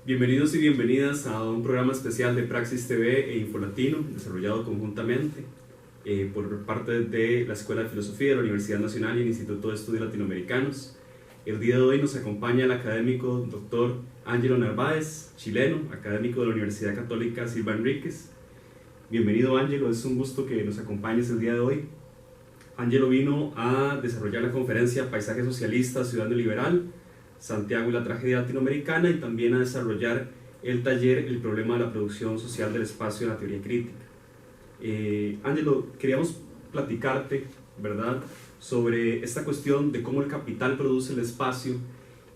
Bienvenidos y bienvenidas a un programa especial de Praxis TV e Infolatino, desarrollado conjuntamente por parte de la Escuela de Filosofía de la Universidad Nacional y el Instituto de Estudios Latinoamericanos. El día de hoy nos acompaña el académico Dr. Ángelo Narváez, chileno, académico de la Universidad Católica Silva Enríquez. Bienvenido, Ángelo, es un gusto que nos acompañes el día de hoy. Ángelo vino a desarrollar la conferencia Paisaje Socialista, Ciudad Neoliberal, Santiago y la tragedia latinoamericana, y también a desarrollar el taller El problema de la producción social del espacio en la teoría crítica. Ángelo, queríamos platicarte, ¿verdad?, sobre esta cuestión de cómo el capital produce el espacio,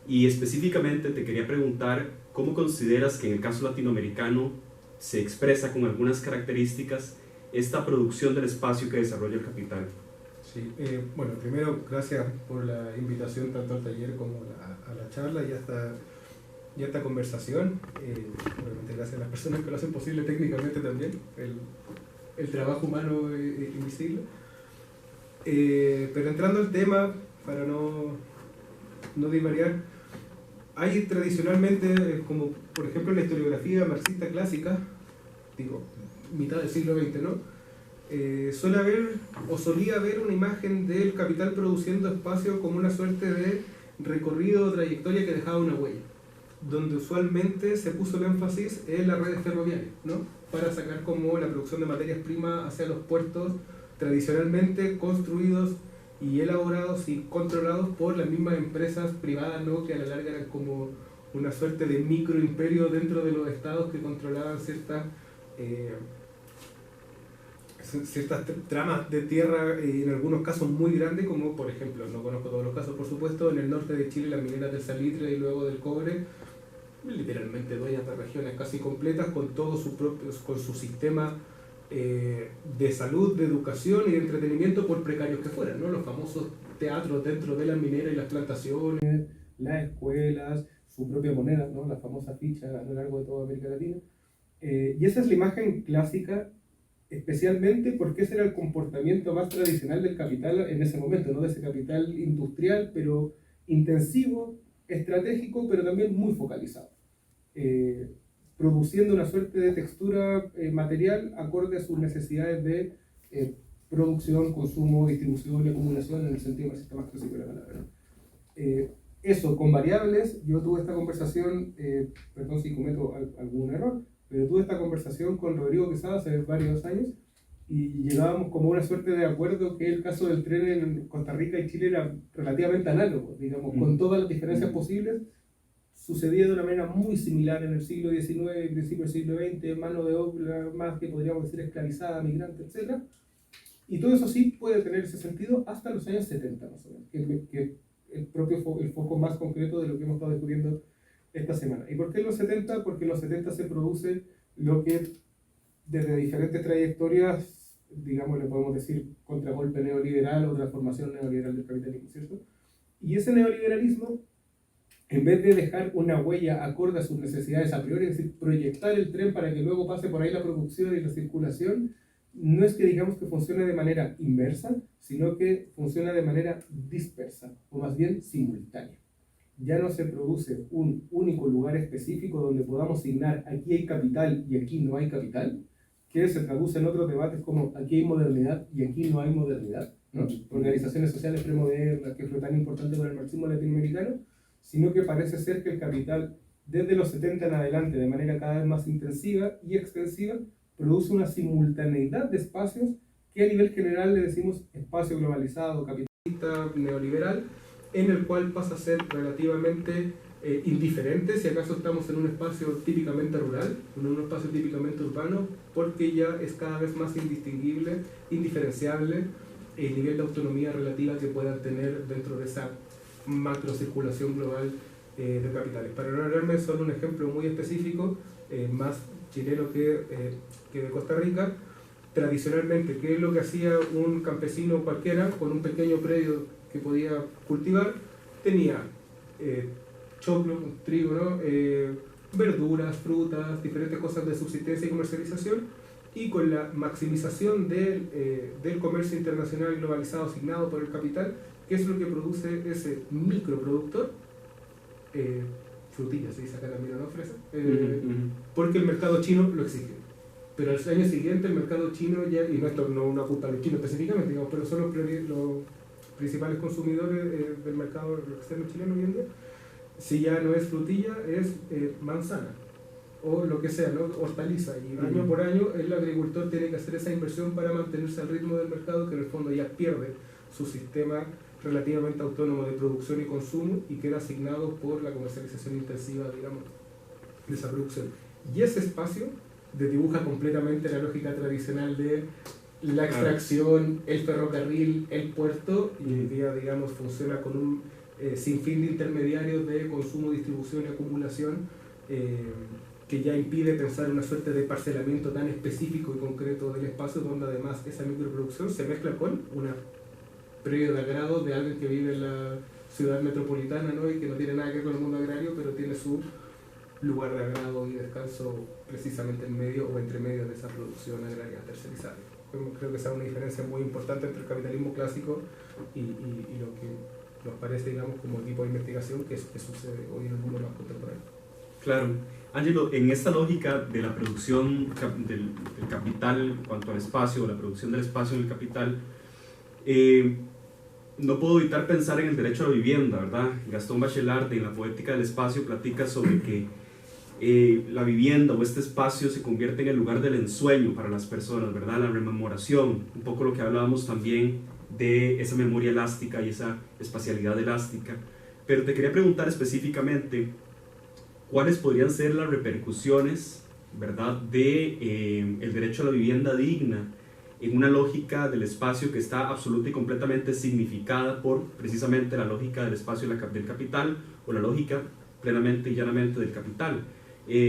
y específicamente te quería preguntar cómo consideras que en el caso latinoamericano se expresa con algunas características esta producción del espacio que desarrolla el capital. Sí, bueno, primero gracias por la invitación tanto al taller como a la charla y a esta conversación. Obviamente gracias a las personas que lo hacen posible técnicamente también, el trabajo humano invisible. Pero entrando al tema, para no divariar, hay tradicionalmente, como por ejemplo en la historiografía marxista clásica, digo, mitad del siglo XX, ¿no? Suele haber o solía haber una imagen del capital produciendo espacio como una suerte de recorrido o trayectoria que dejaba una huella, donde usualmente se puso el énfasis en las redes ferroviarias, ¿no?, para sacar como la producción de materias primas hacia los puertos tradicionalmente construidos y elaborados y controlados por las mismas empresas privadas, ¿no?, que a la larga eran como una suerte de microimperio dentro de los estados que controlaban ciertas tramas de tierra, en algunos casos muy grandes, como por ejemplo, no conozco todos los casos por supuesto, en el norte de Chile las mineras del salitre y luego del cobre, literalmente dueñas de regiones casi completas con todo con su sistema de salud, de educación y de entretenimiento, por precarios que fueran, ¿no? Los famosos teatros dentro de las mineras y las plantaciones, las escuelas, su propia moneda, ¿no?, la famosa ficha a lo largo de toda América Latina. Y esa es la imagen clásica, especialmente porque ese era el comportamiento más tradicional del capital en ese momento, ¿no?, de ese capital industrial, pero intensivo, estratégico, pero también muy focalizado, produciendo una suerte de textura material acorde a sus necesidades de producción, consumo, distribución y acumulación en el sentido marxista más clásico de la palabra, ¿no? Eso con variables. Yo tuve esta conversación, perdón si cometo algún error, pero tuve esta conversación con Rodrigo Quesada hace varios años y llegábamos como una suerte de acuerdo que el caso del tren en Costa Rica y Chile era relativamente análogo, digamos, con todas las diferencias posibles. Sucedía de una manera muy similar en el siglo XIX y principio del siglo XX, mano de obra más que podríamos decir esclavizada, migrante, etc. Y todo eso sí puede tener ese sentido hasta los años 70, más o menos, que el foco más concreto de lo que hemos estado discutiendo esta semana. ¿Y por qué en los 70? Porque en los 70 se produce lo que desde diferentes trayectorias, digamos, le podemos decir contragolpe neoliberal o transformación neoliberal del capitalismo, ¿cierto? Y ese neoliberalismo, en vez de dejar una huella acorde a sus necesidades a priori, es decir, proyectar el tren para que luego pase por ahí la producción y la circulación, no es que digamos que funcione de manera inversa, sino que funciona de manera dispersa, o más bien simultánea. Ya no se produce un único lugar específico donde podamos asignar aquí hay capital y aquí no hay capital, que se traduce en otros debates como aquí hay modernidad y aquí no hay modernidad, ¿no? Organizaciones sociales premodernas, que fue tan importante para el marxismo latinoamericano, sino que parece ser que el capital desde los 70 en adelante, de manera cada vez más intensiva y extensiva, produce una simultaneidad de espacios que a nivel general le decimos espacio globalizado, capitalista, neoliberal, en el cual pasa a ser relativamente indiferente si acaso estamos en un espacio típicamente rural, en un espacio típicamente urbano, porque ya es cada vez más indistinguible, indiferenciable el nivel de autonomía relativa que puedan tener dentro de esa macrocirculación global de capitales. Para no hablarme, solo un ejemplo muy específico, más chileno que de Costa Rica. Tradicionalmente, ¿qué es lo que hacía un campesino cualquiera con un pequeño predio que podía cultivar? Tenía choclo, trigo, ¿no?, verduras, frutas, diferentes cosas de subsistencia y comercialización, y con la maximización del comercio internacional globalizado asignado por el capital, ¿qué es lo que produce ese microproductor? frutilla, se dice acá también, no fresa, porque el mercado chino lo exige. Pero al año siguiente el mercado chino ya, y no esto no una culpa a los chinos específicamente, digamos, pero son los principales consumidores del mercado externo chileno hoy en día, si ya no es frutilla, es manzana, o lo que sea, ¿no? Hortaliza, y año por año el agricultor tiene que hacer esa inversión para mantenerse al ritmo del mercado, que en el fondo ya pierde su sistema relativamente autónomo de producción y consumo y queda asignado por la comercialización intensiva, digamos, de esa producción. Y ese espacio desdibuja completamente la lógica tradicional de la extracción, el ferrocarril, el puerto, y hoy día, digamos, funciona con un sinfín de intermediarios de consumo, distribución y acumulación, que ya impide pensar una suerte de parcelamiento tan específico y concreto del espacio, donde además esa microproducción se mezcla con una previo de agrado de alguien que vive en la ciudad metropolitana, ¿no? Y que no tiene nada que ver con el mundo agrario, pero tiene su lugar de agrado y descanso precisamente en medio o entre medio de esa producción agraria tercerizada. Creo que esa es una diferencia muy importante entre el capitalismo clásico y lo que nos parece, digamos, como tipo de investigación que sucede hoy en el mundo más contemporáneo. Claro. Ángelo, en esta lógica de la producción del capital en cuanto al espacio, la producción del espacio en el capital, no puedo evitar pensar en el derecho a la vivienda, ¿verdad? Gastón Bachelard, en La poética del espacio, platica sobre que la vivienda o este espacio se convierte en el lugar del ensueño para las personas, ¿verdad? La rememoración, un poco lo que hablábamos también de esa memoria elástica y esa espacialidad elástica. Pero te quería preguntar específicamente, ¿cuáles podrían ser las repercusiones, ¿verdad?, de el derecho a la vivienda digna en una lógica del espacio que está absoluta y completamente significada por precisamente la lógica del espacio del capital o la lógica plenamente y llanamente del capital?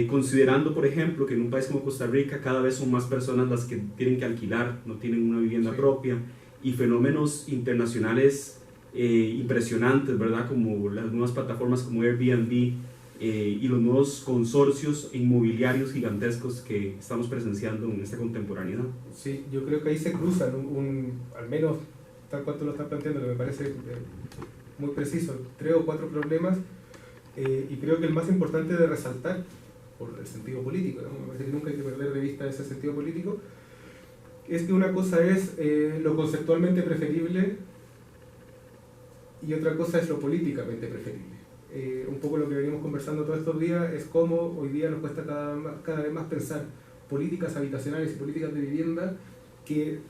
Considerando, por ejemplo, que en un país como Costa Rica cada vez son más personas las que tienen que alquilar, no tienen una vivienda propia, y fenómenos internacionales impresionantes, ¿verdad?, como las nuevas plataformas como Airbnb y los nuevos consorcios inmobiliarios gigantescos que estamos presenciando en esta contemporaneidad. Sí, yo creo que ahí se cruzan al menos tal cual tú lo estás planteando, que me parece muy preciso, 3 o 4 problemas, y creo que el más importante de resaltar, por el sentido político, ¿no? Me parece que nunca hay que perder de vista ese sentido político, es que una cosa es lo conceptualmente preferible y otra cosa es lo políticamente preferible. Un poco lo que venimos conversando todos estos días es cómo hoy día nos cuesta cada vez más pensar políticas habitacionales y políticas de vivienda que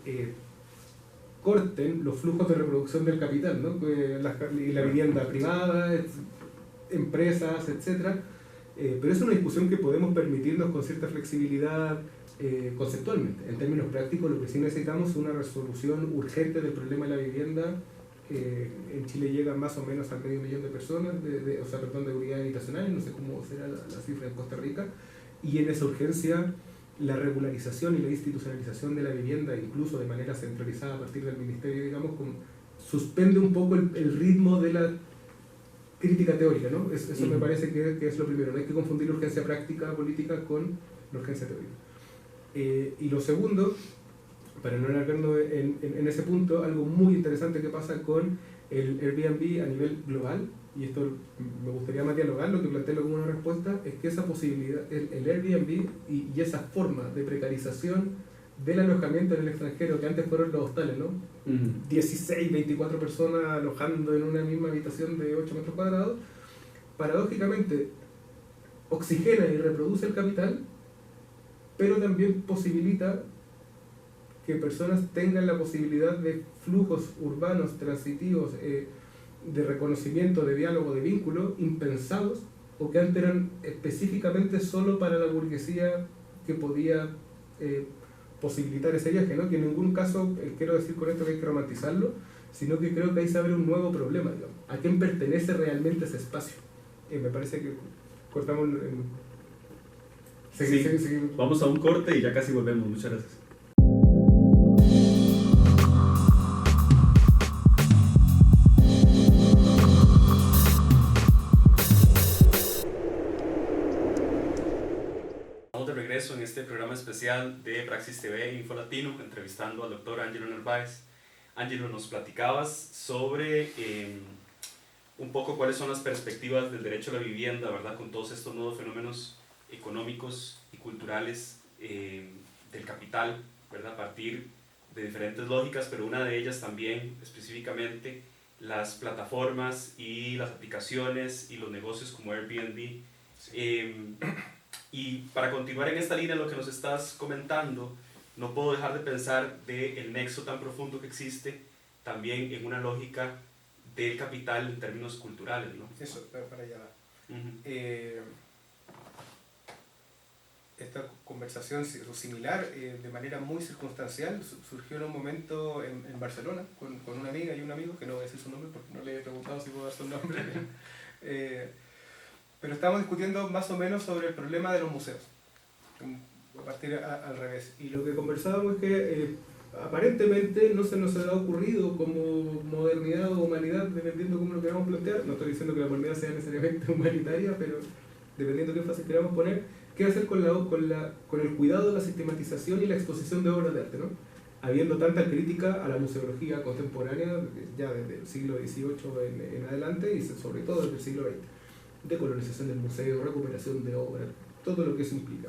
corten los flujos de reproducción del capital, ¿no? Y la vivienda privada, empresas, etc. Pero es una discusión que podemos permitirnos con cierta flexibilidad conceptualmente. En términos prácticos, lo que sí necesitamos es una resolución urgente del problema de la vivienda. En Chile llegan más o menos a 500.000 de personas, de unidades habitacionales, no sé cómo será la cifra en Costa Rica, y en esa urgencia la regularización y la institucionalización de la vivienda, incluso de manera centralizada a partir del ministerio, digamos, suspende un poco el ritmo de la crítica teórica, ¿no? Eso me parece que es lo primero, no hay que confundir la urgencia práctica política con la urgencia teórica. Y lo segundo, para no alargarnos en ese punto, algo muy interesante que pasa con el Airbnb a nivel global, y esto me gustaría más dialogarlo que plantearlo como una respuesta, es que esa posibilidad, el Airbnb y esa forma de precarización del alojamiento en el extranjero, que antes fueron los hostales, ¿no? 16, 24 personas alojando en una misma habitación de 8 metros cuadrados, paradójicamente oxigena y reproduce el capital, pero también posibilita que personas tengan la posibilidad de flujos urbanos, transitivos, de reconocimiento, de diálogo, de vínculo, impensados, o que antes eran específicamente solo para la burguesía que podía posibilitar ese viaje, ¿no? Que en ningún caso, quiero decir con esto que hay que romantizarlo, sino que creo que ahí se abre un nuevo problema, digamos. ¿A quién pertenece realmente ese espacio? Me parece que cortamos Sí. Vamos a un corte y ya casi volvemos. Muchas gracias. En este programa especial de Praxis TV e Infolatino, entrevistando al doctor Ángelo Narváez. Ángelo, nos platicabas sobre un poco cuáles son las perspectivas del derecho a la vivienda, ¿verdad? Con todos estos nuevos fenómenos económicos y culturales del capital, ¿verdad? A partir de diferentes lógicas, pero una de ellas también específicamente las plataformas y las aplicaciones y los negocios como Airbnb. Sí. Y para continuar en esta línea, lo que nos estás comentando, no puedo dejar de pensar del nexo tan profundo que existe también en una lógica del capital en términos culturales, ¿no? Eso, para allá va. Esta conversación similar, de manera muy circunstancial, surgió en un momento en Barcelona con una amiga y un amigo, que no voy a decir su nombre porque no le he preguntado si puedo dar su nombre. Pero estábamos discutiendo más o menos sobre el problema de los museos, a partir al revés. Y lo que conversábamos es que aparentemente no se nos ha ocurrido como modernidad o humanidad, dependiendo cómo lo queramos plantear. No estoy diciendo que la modernidad sea necesariamente humanitaria, pero dependiendo de qué énfasis queramos poner, qué hacer con el cuidado de la sistematización y la exposición de obras de arte, ¿no? Habiendo tanta crítica a la museología contemporánea, ya desde el siglo XVIII en adelante, y sobre todo desde el siglo XX, de colonización del museo, recuperación de obras, todo lo que eso implica.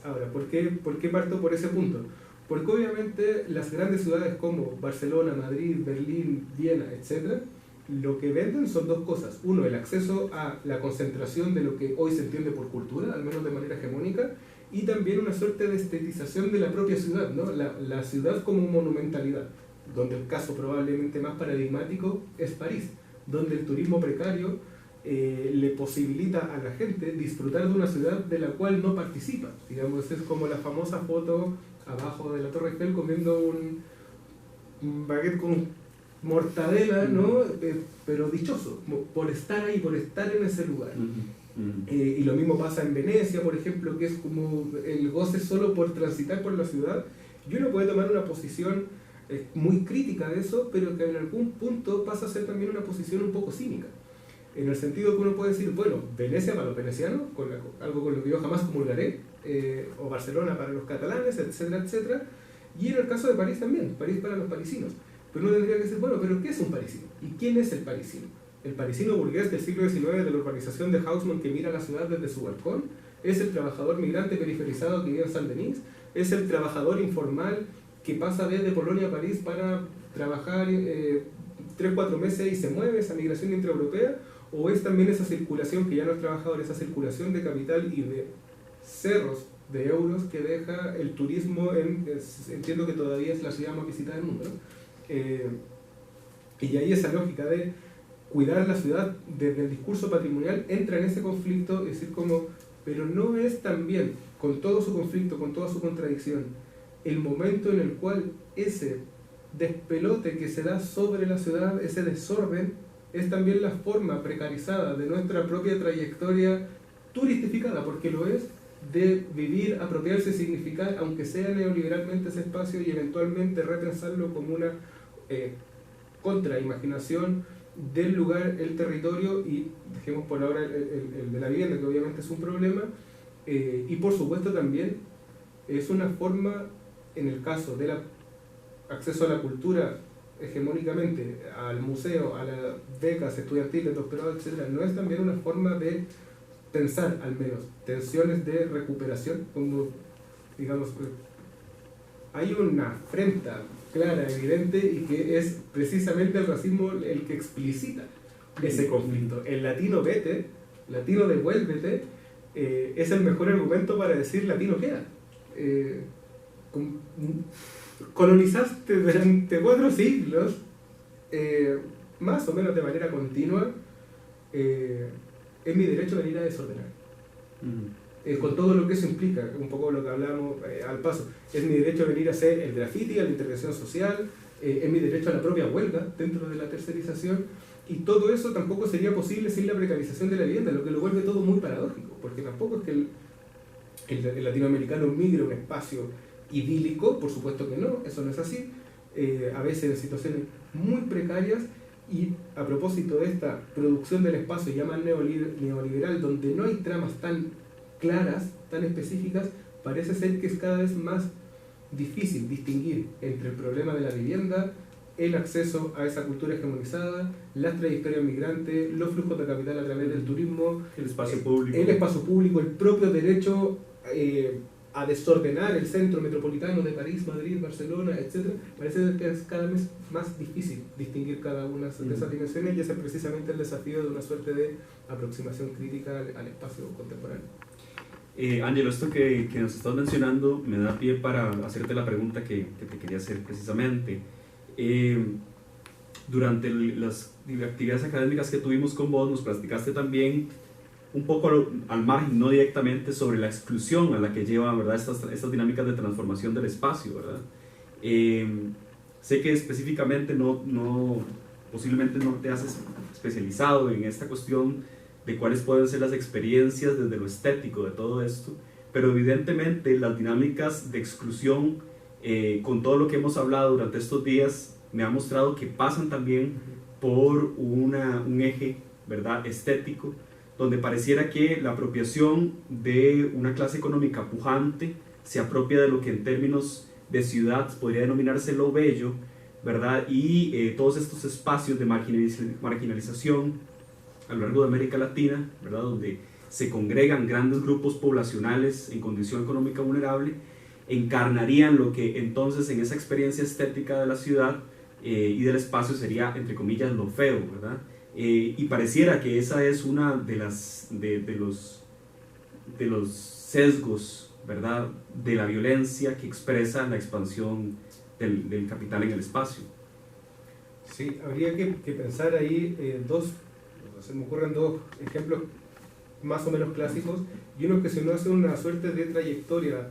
Ahora, ¿por qué parto por ese punto? Porque obviamente las grandes ciudades como Barcelona, Madrid, Berlín, Viena, etc., lo que venden son dos cosas. Uno, el acceso a la concentración de lo que hoy se entiende por cultura, al menos de manera hegemónica, y también una suerte de estetización de la propia ciudad, ¿no? La ciudad como monumentalidad, donde el caso probablemente más paradigmático es París, donde el turismo precario le posibilita a la gente disfrutar de una ciudad de la cual no participa. Digamos, es como la famosa foto abajo de la Torre Eiffel comiendo un baguette con mortadela, ¿no? Pero dichoso, por estar ahí, por estar en ese lugar. Y lo mismo pasa en Venecia, por ejemplo, que es como el goce solo por transitar por la ciudad. Y uno puede tomar una posición muy crítica de eso, pero que en algún punto pasa a ser también una posición un poco cínica. En el sentido que uno puede decir, bueno, Venecia para los venecianos, algo con lo que yo jamás comulgaré, o Barcelona para los catalanes, etcétera, etcétera. Y en el caso de París también, París para los parisinos. Pero uno tendría que decir, bueno, ¿pero qué es un parisino? ¿Y quién es el parisino? El parisino burgués del siglo XIX de la urbanización de Haussmann que mira la ciudad desde su balcón, es el trabajador migrante periferizado que vive en Saint-Denis, es el trabajador informal que pasa desde Polonia a París para trabajar 3-4 meses y se mueve, esa migración intraeuropea, o es también esa circulación que ya no es trabajador, esa circulación de capital y de cerros de euros que deja el turismo entiendo que todavía es la ciudad más visitada del mundo, ¿no? Y ahí esa lógica de cuidar la ciudad desde el discurso patrimonial entra en ese conflicto, es decir, como, pero no es también, con todo su conflicto, con toda su contradicción, el momento en el cual ese despelote que se da sobre la ciudad, ese desorden, es también la forma precarizada de nuestra propia trayectoria turistificada, porque lo es, de vivir, apropiarse, significar, aunque sea neoliberalmente ese espacio, y eventualmente repensarlo como una contraimaginación del lugar, el territorio, y dejemos por ahora el de la vivienda, que obviamente es un problema, y por supuesto también es una forma, en el caso del acceso a la cultura hegemónicamente, al museo, a las becas estudiantiles, doctorado, etc., no es también una forma de pensar, al menos, tensiones de recuperación, como, digamos, hay una afrenta clara, evidente, y que es precisamente el racismo el que explicita ese conflicto. El latino vete, latino devuélvete, es el mejor argumento para decir latino queda. Colonizaste durante 4 siglos, más o menos de manera continua, es mi derecho a venir a desordenar. Con todo lo que eso implica, un poco lo que hablamos al paso. Es mi derecho a venir a hacer el graffiti, a la intervención social, es mi derecho a la propia huelga dentro de la tercerización, y todo eso tampoco sería posible sin la precarización de la vivienda, lo que lo vuelve todo muy paradójico, porque tampoco es que el latinoamericano migre a un espacio idílico, por supuesto que no, eso no es así, a veces en situaciones muy precarias. Y a propósito de esta producción del espacio ya más neoliberal, donde no hay tramas tan claras, tan específicas, parece ser que es cada vez más difícil distinguir entre el problema de la vivienda, el acceso a esa cultura hegemonizada, las trayectorias migrantes, los flujos de capital a través del turismo, el espacio público, el propio derecho a desordenar el centro metropolitano de París, Madrid, Barcelona, etc. Parece que es cada vez más difícil distinguir cada una de esas dimensiones, y ese es precisamente el desafío de una suerte de aproximación crítica al espacio contemporáneo. Ángelo, esto que nos estás mencionando me da pie para hacerte la pregunta que te quería hacer precisamente. Durante las actividades académicas que tuvimos con vos, nos platicaste también un poco al margen, no directamente, sobre la exclusión a la que llevan, ¿verdad?, estas dinámicas de transformación del espacio, ¿verdad? Sé que específicamente posiblemente no te has especializado en esta cuestión de cuáles pueden ser las experiencias desde lo estético de todo esto, pero evidentemente las dinámicas de exclusión, con todo lo que hemos hablado durante estos días, me ha mostrado que pasan también por un eje, ¿verdad?, estético, donde pareciera que la apropiación de una clase económica pujante se apropia de lo que en términos de ciudad podría denominarse lo bello, ¿verdad? Y todos estos espacios de marginalización a lo largo de América Latina, ¿verdad?, donde se congregan grandes grupos poblacionales en condición económica vulnerable, encarnarían lo que entonces en esa experiencia estética de la ciudad y del espacio sería, entre comillas, lo feo, ¿verdad? Y pareciera que esa es una de los sesgos, ¿verdad?, de la violencia que expresa la expansión del capital en el espacio. Sí, habría que pensar ahí se me ocurren dos ejemplos más o menos clásicos, y uno que se nos hace una suerte de trayectoria.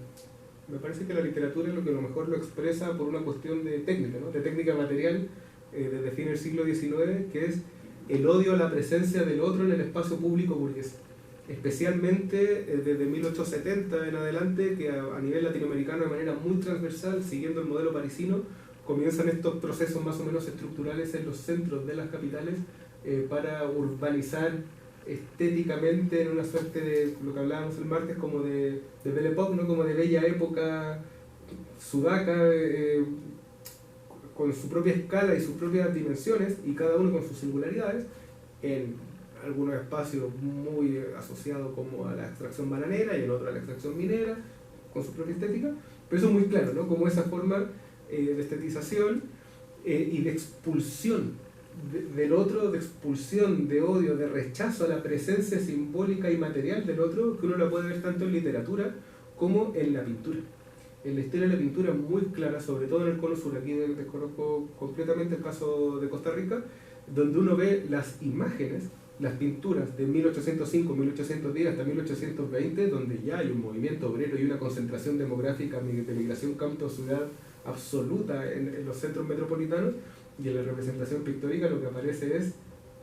Me parece que la literatura es lo que a lo mejor lo expresa por una cuestión de técnica, ¿no?, de técnica material, desde fin del siglo XIX, que es el odio a la presencia del otro en el espacio público burgués. Especialmente desde 1870 en adelante, que a nivel latinoamericano de manera muy transversal, siguiendo el modelo parisino, comienzan estos procesos más o menos estructurales en los centros de las capitales para urbanizar estéticamente en una suerte de, lo que hablábamos el martes, como de Belle Époque, ¿no?, como de bella época sudaca, con su propia escala y sus propias dimensiones, y cada uno con sus singularidades, en algunos espacios muy asociados como a la extracción bananera y en otros a la extracción minera, con su propia estética, pero eso es muy claro, ¿no?, como esa forma de estetización y de expulsión del otro, de expulsión, de odio, de rechazo a la presencia simbólica y material del otro, que uno la puede ver tanto en literatura como en la pintura. En la historia de la pintura muy clara, sobre todo en el cono sur, aquí desconozco completamente el caso de Costa Rica, donde uno ve las imágenes, las pinturas de 1805, 1810 hasta 1820, donde ya hay un movimiento obrero y una concentración demográfica de migración campo-ciudad absoluta en los centros metropolitanos, y en la representación pictórica lo que aparece es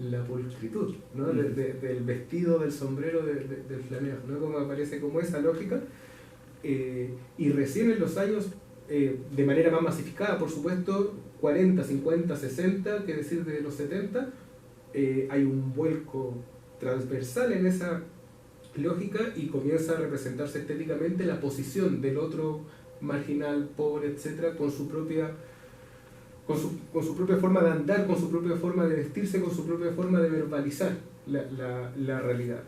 la pulcritud, ¿no?, del vestido, del sombrero, del flaneur, ¿no?, como aparece como esa lógica. Y recién en los años, de manera más masificada, por supuesto, 40, 50, 60, que decir de los 70, hay un vuelco transversal en esa lógica y comienza a representarse estéticamente la posición del otro marginal, pobre, etcétera, con su propia forma de andar, con su propia forma de vestirse, con su propia forma de verbalizar la realidad.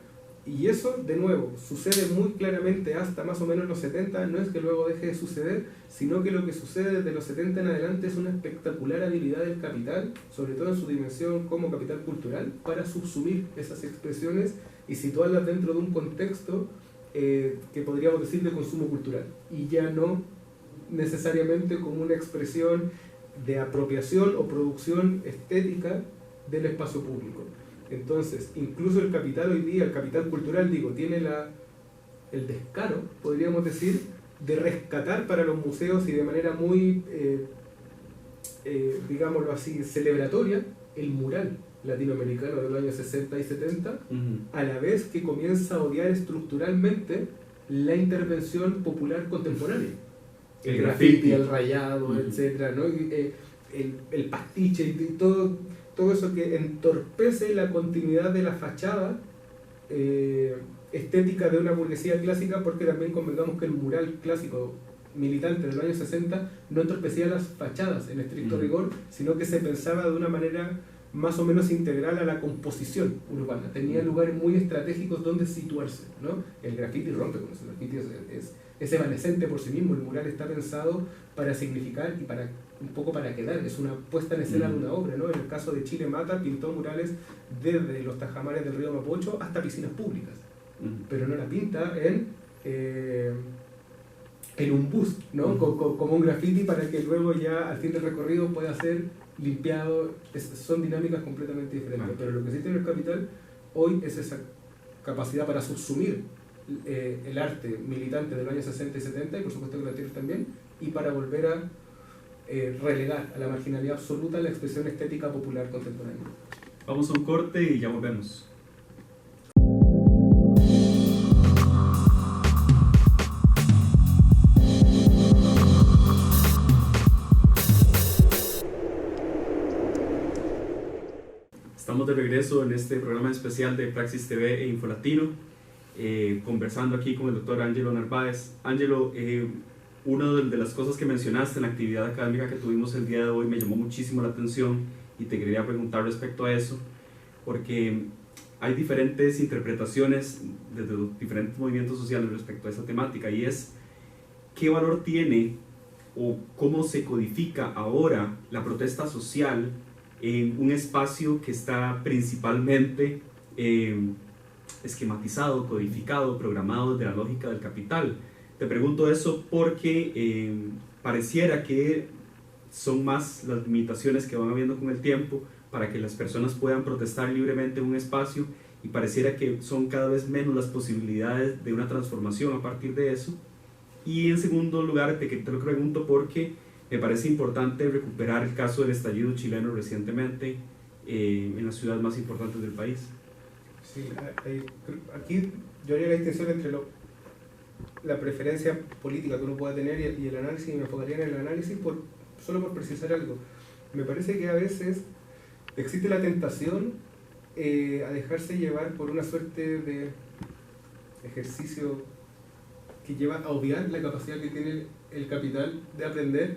Y eso, de nuevo, sucede muy claramente hasta más o menos los 70, no es que luego deje de suceder, sino que lo que sucede desde los 70 en adelante es una espectacular habilidad del capital, sobre todo en su dimensión como capital cultural, para subsumir esas expresiones y situarlas dentro de un contexto que podríamos decir de consumo cultural, y ya no necesariamente como una expresión de apropiación o producción estética del espacio público. Entonces, incluso el capital hoy día, el capital cultural, tiene el descaro, podríamos decir, de rescatar para los museos y de manera muy, digámoslo así, celebratoria, el mural latinoamericano de los años 60 y 70, a la vez que comienza a odiar estructuralmente la intervención popular contemporánea. El graffiti, el rayado, etcétera, ¿no? El pastiche y todo eso que entorpece la continuidad de la fachada estética de una burguesía clásica, porque también convengamos que el mural clásico militante de los años 60 no entorpecía las fachadas en estricto rigor, sino que se pensaba de una manera más o menos integral a la composición urbana. Tenía lugares muy estratégicos donde situarse, ¿no? El graffiti rompe con eso. El graffiti es evanescente por sí mismo. El mural está pensado para significar y para un poco para quedar. Es una puesta en escena de una obra, ¿no? En el caso de Chile Mata pintó murales desde los tajamares del río Mapocho hasta piscinas públicas, pero no la pinta en un bus, ¿no? Como un graffiti para que luego ya al fin del recorrido pueda ser limpiado. Son dinámicas completamente diferentes, pero lo que sí tiene el Capital hoy es esa capacidad para subsumir el arte militante de los años 60 y 70, y por supuesto que la tiene también, y para volver a relegar a la marginalidad absoluta la expresión estética popular contemporánea. Vamos a un corte y ya volvemos. Estamos de regreso en este programa especial de Praxis TV e Infolatino, conversando aquí con el doctor Ángelo Narváez. Ángelo, una de las cosas que mencionaste en la actividad académica que tuvimos el día de hoy me llamó muchísimo la atención y te quería preguntar respecto a eso, porque hay diferentes interpretaciones desde los diferentes movimientos sociales respecto a esa temática, y es qué valor tiene o cómo se codifica ahora la protesta social en un espacio que está principalmente esquematizado, codificado, programado desde la lógica del capital. Te pregunto eso porque pareciera que son más las limitaciones que van habiendo con el tiempo para que las personas puedan protestar libremente en un espacio, y pareciera que son cada vez menos las posibilidades de una transformación a partir de eso. Y en segundo lugar, te lo pregunto porque me parece importante recuperar el caso del estallido chileno recientemente en las ciudades más importantes del país. Sí, aquí yo haría la distinción entre la preferencia política que uno pueda tener y el análisis, y me enfocaría en el análisis solo por precisar algo. Me parece que a veces existe la tentación a dejarse llevar por una suerte de ejercicio que lleva a obviar la capacidad que tiene el capital de aprender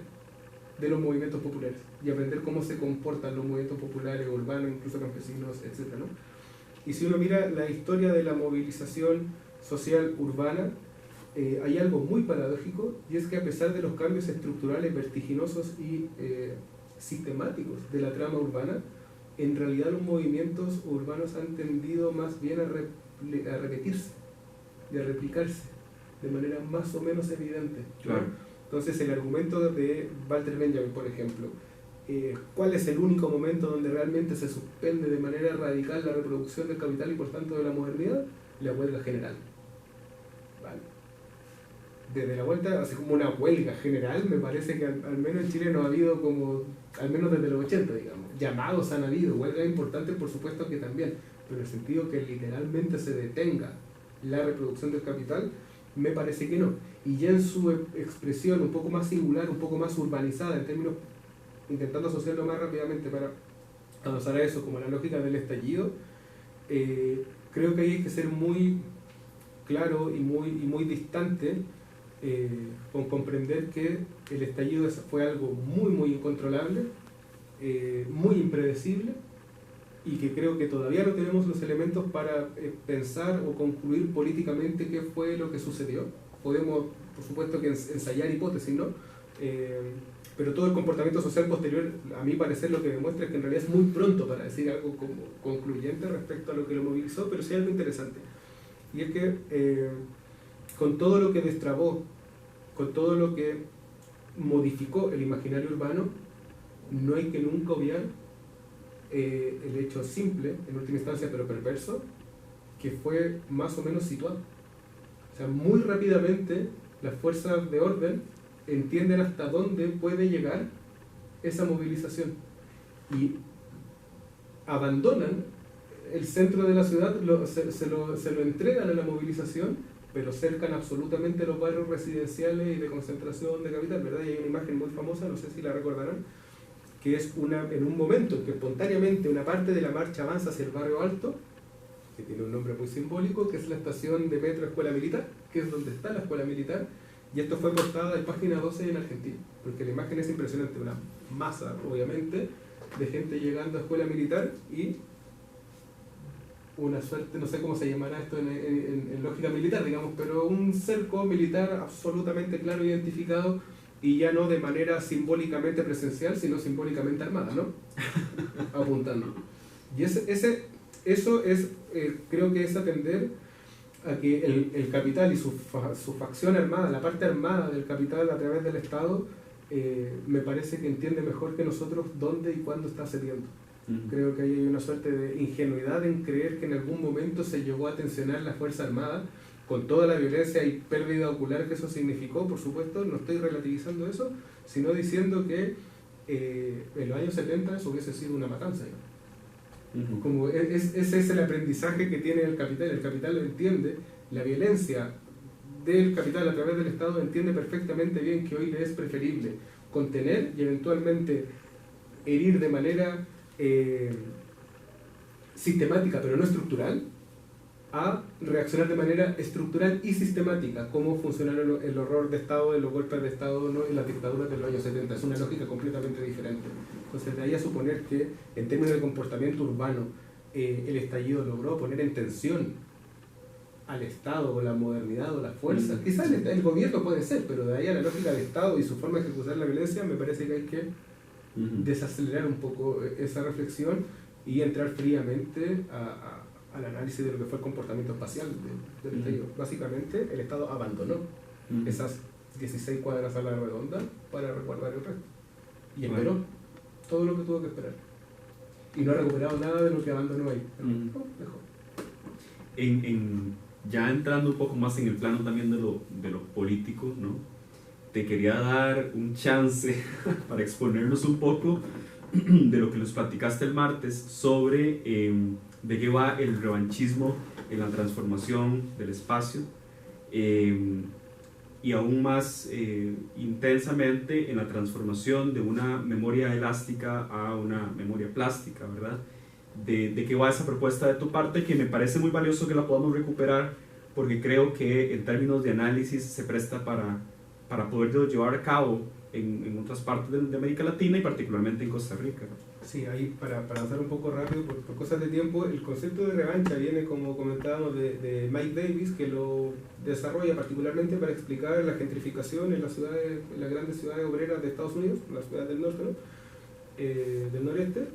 de los movimientos populares y aprender cómo se comportan los movimientos populares, urbanos, incluso campesinos, etc., ¿no? Y si uno mira la historia de la movilización social urbana, hay algo muy paradójico, y es que a pesar de los cambios estructurales vertiginosos y sistemáticos de la trama urbana, en realidad los movimientos urbanos han tendido más bien a repetirse y a replicarse de manera más o menos evidente, ¿no? Claro. Entonces el argumento de Walter Benjamin, por ejemplo, ¿cuál es el único momento donde realmente se suspende de manera radical la reproducción del capital y por tanto de la modernidad? La huelga general. ¿Vale? Desde la vuelta, así como una huelga general, me parece que al menos en Chile no ha habido como, al menos desde los 80, digamos, llamados han habido, huelgas importantes por supuesto que también, pero en el sentido que literalmente se detenga la reproducción del capital, me parece que no. Y ya en su expresión un poco más singular, un poco más urbanizada, en términos, intentando asociarlo más rápidamente para avanzar a eso, como la lógica del estallido, creo que hay que ser muy claro y muy distante con comprender que el estallido fue algo muy incontrolable, muy impredecible, y que creo que todavía no tenemos los elementos para pensar o concluir políticamente qué fue lo que sucedió. Podemos, por supuesto, que ensayar hipótesis, ¿no? Pero todo el comportamiento social posterior, a mi parecer, lo que demuestra es que en realidad es muy pronto para decir algo como concluyente respecto a lo que lo movilizó, pero sí algo interesante. Y es que con todo lo que destrabó, con todo lo que modificó el imaginario urbano, no hay que nunca obviar el hecho simple, en última instancia, pero perverso, que fue más o menos situado. O sea, muy rápidamente las fuerzas de orden entienden hasta dónde puede llegar esa movilización y abandonan el centro de la ciudad, se lo entregan a la movilización, pero cercan absolutamente los barrios residenciales y de concentración de capital, ¿verdad? Y hay una imagen muy famosa, no sé si la recordarán, que es en un momento en que espontáneamente una parte de la marcha avanza hacia el barrio alto, que tiene un nombre muy simbólico, que es la estación de metro Escuela Militar, que es donde está la Escuela Militar, Y esto fue portada de página 12 en Argentina, porque la imagen es impresionante, una masa, obviamente, de gente llegando a escuela militar y una suerte, no sé cómo se llamará esto en lógica militar, digamos, pero un cerco militar absolutamente claro, identificado, y ya no de manera simbólicamente presencial, sino simbólicamente armada, ¿no? Apuntando. Y eso es, creo que es atender a que el capital y su facción armada, la parte armada del capital a través del Estado, me parece que entiende mejor que nosotros dónde y cuándo está cediendo. Creo que hay una suerte de ingenuidad en creer que en algún momento se llegó a tensionar la Fuerza Armada con toda la violencia y pérdida ocular que eso significó. Por supuesto, no estoy relativizando eso, sino diciendo que en los años 70 eso hubiese sido una matanza, ¿no? Como ese es el aprendizaje que tiene el capital. El capital entiende la violencia del capital a través del Estado, entiende perfectamente bien que hoy le es preferible contener y eventualmente herir de manera sistemática pero no estructural, a reaccionar de manera estructural y sistemática, como funcionaron el horror de Estado, los golpes de Estado, ¿no?, en las dictaduras de los años 70. Es una lógica completamente diferente. Entonces, de ahí a suponer que en términos de comportamiento urbano el estallido logró poner en tensión al Estado o la modernidad o la fuerza. Quizás el gobierno puede ser, pero de ahí a la lógica del Estado y su forma de ejecutar la violencia, me parece que hay que desacelerar un poco esa reflexión y entrar fríamente al análisis de lo que fue el comportamiento espacial del estallido. Básicamente, el Estado abandonó esas 16 cuadras a la redonda para resguardar el resto. Y esperó todo lo que tuvo que esperar. Y no ha recuperado nada de lo que abandonó ahí. Ya entrando un poco más en el plano también de lo político, ¿no? Te quería dar un chance para exponernos un poco de lo que nos platicaste el martes sobre de qué va el revanchismo en la transformación del espacio y aún más intensamente en la transformación de una memoria elástica a una memoria plástica, ¿verdad? De qué va esa propuesta de tu parte, que me parece muy valioso que la podamos recuperar, porque creo que en términos de análisis se presta para poderlo llevar a cabo en otras partes de América Latina y particularmente en Costa Rica. Sí, ahí para avanzar un poco rápido, por cosas de tiempo, el concepto de revancha viene, como comentábamos, de Mike Davis, que lo desarrolla particularmente para explicar la gentrificación en las grandes ciudades obreras de Estados Unidos, las ciudades del norte, ¿no? Del noreste,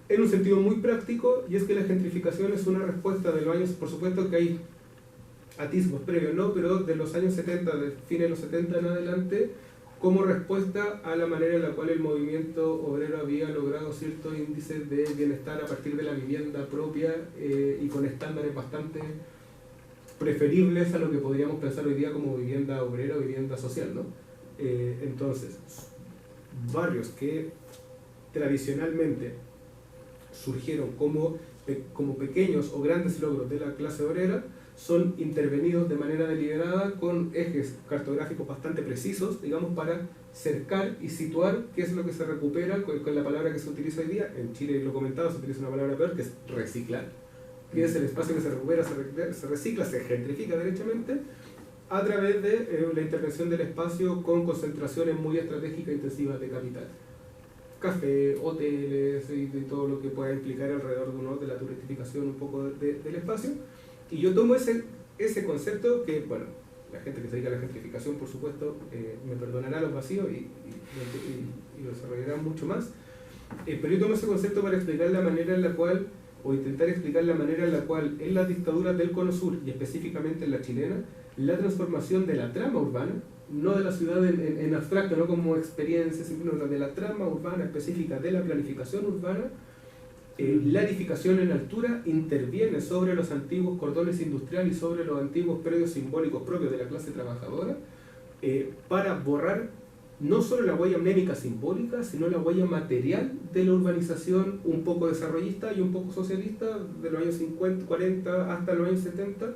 en un sentido muy práctico, y es que la gentrificación es una respuesta de los años, por supuesto que hay atisbos previos, ¿no?, pero de los años 70, de fines de los 70 en adelante, como respuesta a la manera en la cual el movimiento obrero había logrado ciertos índices de bienestar a partir de la vivienda propia y con estándares bastante preferibles a lo que podríamos pensar hoy día como vivienda obrera o vivienda social, ¿no? Entonces, barrios que tradicionalmente surgieron como pequeños o grandes logros de la clase obrera, son intervenidos de manera deliberada con ejes cartográficos bastante precisos, digamos, para cercar y situar qué es lo que se recupera con la palabra que se utiliza hoy día. En Chile, lo comentaba, se utiliza una palabra peor, que es reciclar, que es el espacio que se recupera, se recicla, se gentrifica derechamente, a través de la intervención del espacio con concentraciones muy estratégicas e intensivas de capital. Café, hoteles y todo lo que pueda implicar alrededor de la turistificación un poco del espacio. Y yo tomo ese concepto que, bueno, la gente que se dedica a la gentrificación, por supuesto, me perdonará los vacíos y lo desarrollará mucho más, pero yo tomo ese concepto para explicar la manera en la cual, o intentar explicar la manera en la cual en las dictaduras del Cono Sur, y específicamente en la chilena, la transformación de la trama urbana, no de la ciudad en abstracto, no como experiencia, sino de la trama urbana específica, de la planificación urbana, la edificación en altura interviene sobre los antiguos cordones industriales y sobre los antiguos predios simbólicos propios de la clase trabajadora para borrar no solo la huella mnémica simbólica, sino la huella material de la urbanización un poco desarrollista y un poco socialista de los años 50, 40 hasta los años 70,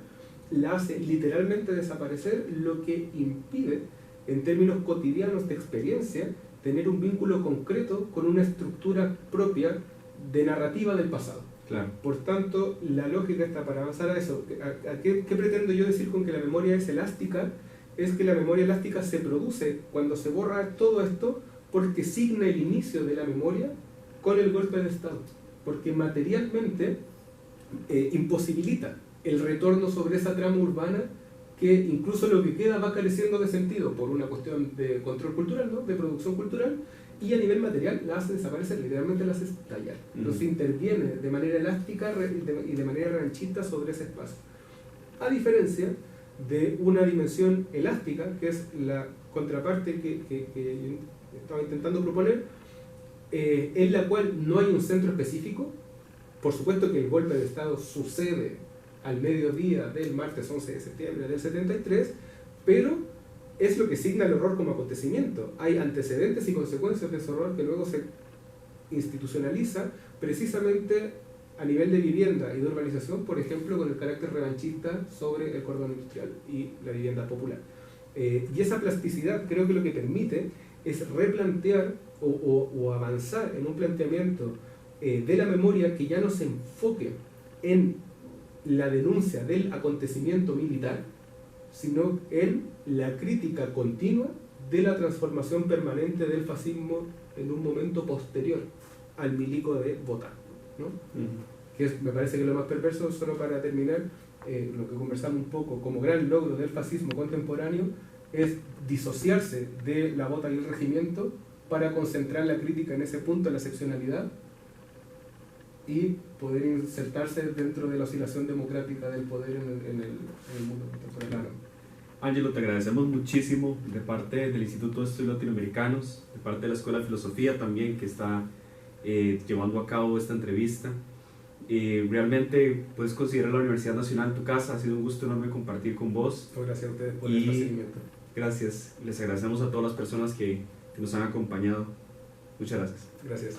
la hace literalmente desaparecer, lo que impide, en términos cotidianos de experiencia, tener un vínculo concreto con una estructura propia de narrativa del pasado. Claro. Por tanto, la lógica está para avanzar a eso. ¿Qué pretendo yo decir con que la memoria es elástica? es que la memoria elástica se produce cuando se borra todo esto porque signa el inicio de la memoria con el golpe de Estado, porque materialmente imposibilita el retorno sobre esa trama urbana que incluso lo que queda va careciendo de sentido por una cuestión de control cultural, ¿no? De producción cultural, y a nivel material la hace desaparecer, literalmente la hace estallar. Entonces interviene de manera elástica y de manera revanchista sobre ese espacio. A diferencia de una dimensión elástica, que es la contraparte que estaba intentando proponer, en la cual no hay un centro específico. Por supuesto que el golpe de Estado sucede al mediodía del martes 11 de septiembre del 73, pero es lo que signa el horror como acontecimiento. Hay antecedentes y consecuencias de ese horror que luego se institucionaliza precisamente a nivel de vivienda y de urbanización, por ejemplo, con el carácter revanchista sobre el cordón industrial y la vivienda popular. Y esa plasticidad creo que lo que permite es replantear o avanzar en un planteamiento de la memoria que ya no se enfoque en la denuncia del acontecimiento militar, sino en la crítica continua de la transformación permanente del fascismo en un momento posterior al milico de votar, ¿no? Que me parece que lo más perverso, solo para terminar, lo que conversamos un poco como gran logro del fascismo contemporáneo, es disociarse de la bota y el regimiento para concentrar la crítica en ese punto, en la excepcionalidad, y poder insertarse dentro de la oscilación democrática del poder en el mundo contemporáneo. Ángelo, te agradecemos muchísimo de parte del Instituto de Estudios Latinoamericanos, de parte de la Escuela de Filosofía también, que está llevando a cabo esta entrevista. Realmente puedes considerar la Universidad Nacional tu casa, ha sido un gusto enorme compartir con vos. Gracias a ustedes por el recibimiento. Gracias, les agradecemos a todas las personas que nos han acompañado. Muchas gracias. Gracias.